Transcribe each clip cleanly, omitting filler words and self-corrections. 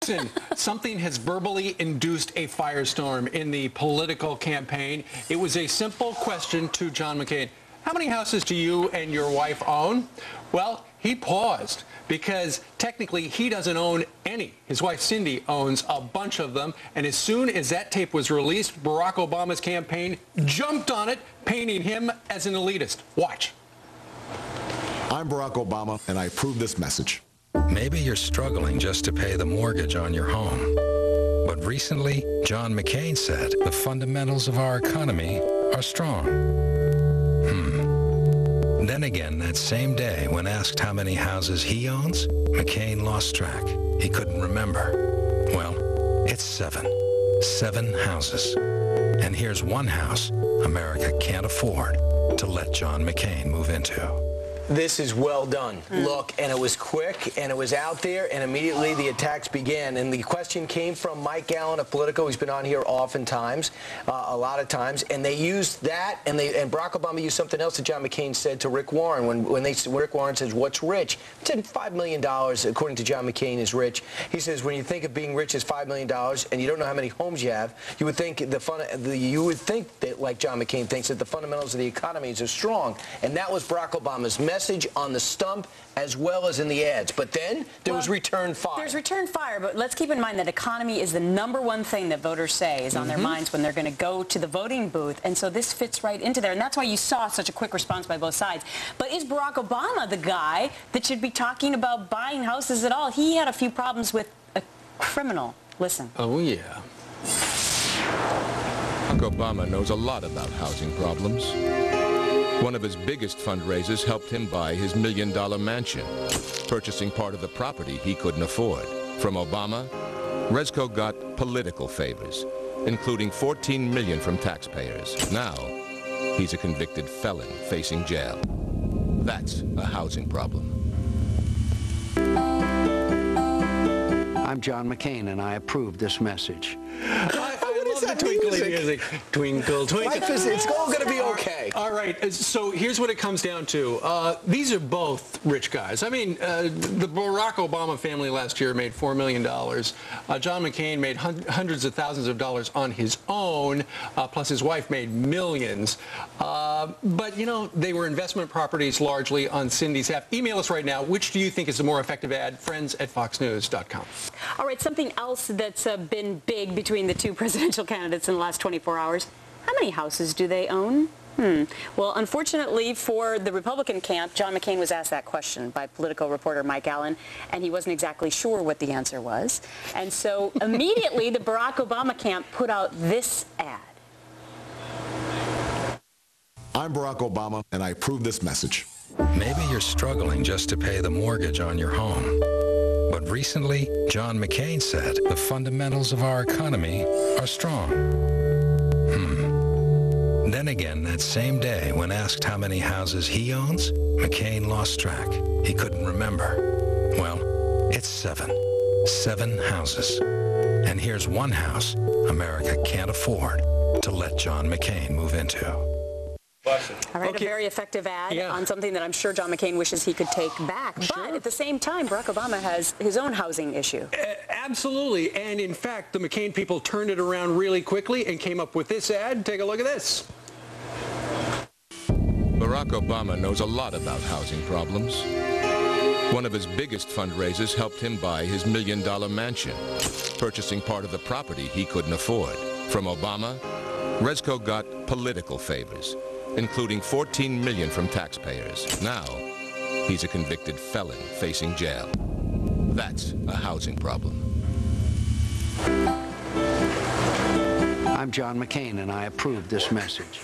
Listen, something has verbally induced a firestorm in the political campaign. It was a simple question to John McCain. How many houses do you and your wife own? Well, he paused because technically he doesn't own any. His wife Cindy owns a bunch of them, and as soon as that tape was released, Barack Obama's campaign jumped on it, painting him as an elitist. Watch. I'm Barack Obama, and I approve this message. Maybe you're struggling just to pay the mortgage on your home. But recently, John McCain said the fundamentals of our economy are strong. Then again, that same day, when asked how many houses he owns, McCain lost track. He couldn't remember. Well, it's 7. 7 houses. And here's one house America can't afford to let John McCain move into. This is well done. Look, and it was quick, and it was out there, and immediately the attacks began. And the question came from Mike Allen of Politico. He's been on here oftentimes, a lot of times, and they used that, and Barack Obama used something else that John McCain said to Rick Warren when Rick Warren says, "What's rich?" He said $5 million, according to John McCain, is rich. He says when you think of being rich as $5 million, and you don't know how many homes you have, you would think that, like John McCain thinks, that the fundamentals of the economy are strong, and that was Barack Obama's message on the stump as well as in the ads. But then there was return fire. There's return fire, but let's keep in mind that economy is the #1 thing that voters say is on their minds when they're going to go to the voting booth, and so this fits right into there, and that's why you saw such a quick response by both sides. But is Barack Obama the guy that should be talking about buying houses at all? He had a few problems with a criminal. Listen. Oh, yeah. Barack Obama knows a lot about housing problems. One of his biggest fundraisers helped him buy his $1 million mansion, purchasing part of the property he couldn't afford. From Obama, Resco got political favors, including $14 million from taxpayers. Now, he's a convicted felon facing jail. That's a housing problem. I'm John McCain, and I approve this message. Twinkling music. Twinkle, twinkle. Life it's all going to be okay. All right, so here's what it comes down to. These are both rich guys. I mean, the Barack Obama family last year made $4 million. John McCain made hundreds of thousands of dollars on his own, plus his wife made millions. But, you know, they were investment properties largely on Cindy's half. Email us right now. Which do you think is the more effective ad? friends@foxnews.com. All right, something else that's been big between the two presidential candidates in the last 24 hours. How many houses do they own? Well, unfortunately for the Republican camp, John McCain was asked that question by Politico reporter Mike Allen, and he wasn't exactly sure what the answer was. And so immediately the Barack Obama camp put out this ad. I'm Barack Obama, and I approve this message. Maybe you're struggling just to pay the mortgage on your home. But recently, John McCain said the fundamentals of our economy are strong. Then again, that same day, when asked how many houses he owns, McCain lost track. He couldn't remember. Well, it's 7. 7 houses. And here's one house America can't afford to let John McCain move into. All right, okay. A very effective ad on something that I'm sure John McCain wishes he could take back. But at the same time, Barack Obama has his own housing issue. Absolutely. And in fact, the McCain people turned it around really quickly and came up with this ad. Take a look at this. Barack Obama knows a lot about housing problems. One of his biggest fundraisers helped him buy his $1 million mansion, purchasing part of the property he couldn't afford. From Obama, Resco got political favors, including $14 million from taxpayers. Now, he's a convicted felon facing jail. That's a housing problem. I'm John McCain, and I approve this message.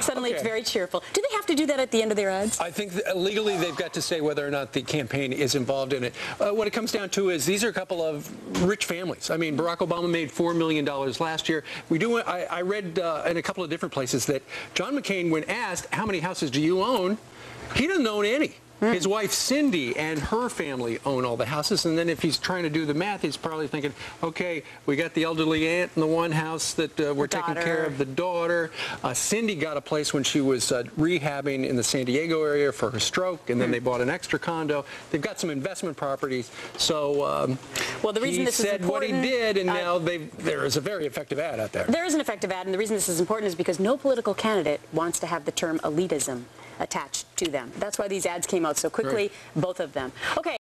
Suddenly it's very cheerful. Do they have to do that at the end of their ads? I think legally they've got to say whether or not the campaign is involved in it. What it comes down to is these are a couple of rich families. I mean, Barack Obama made $4 million last year. I read in a couple of different places that John McCain, when asked, how many houses do you own, he doesn't own any. His wife, Cindy, and her family own all the houses. And then if he's trying to do the math, he's probably thinking, okay, we got the elderly aunt in the one house that we're taking care of the daughter. Cindy got a place when she was rehabbing in the San Diego area for her stroke, and then they bought an extra condo. They've got some investment properties. So well, the reason this is important, what he did, and now there is a very effective ad out there. There is an effective ad, and the reason this is important is because no political candidate wants to have the term elitism attached to them. That's why these ads came out so quickly, both of them. Okay.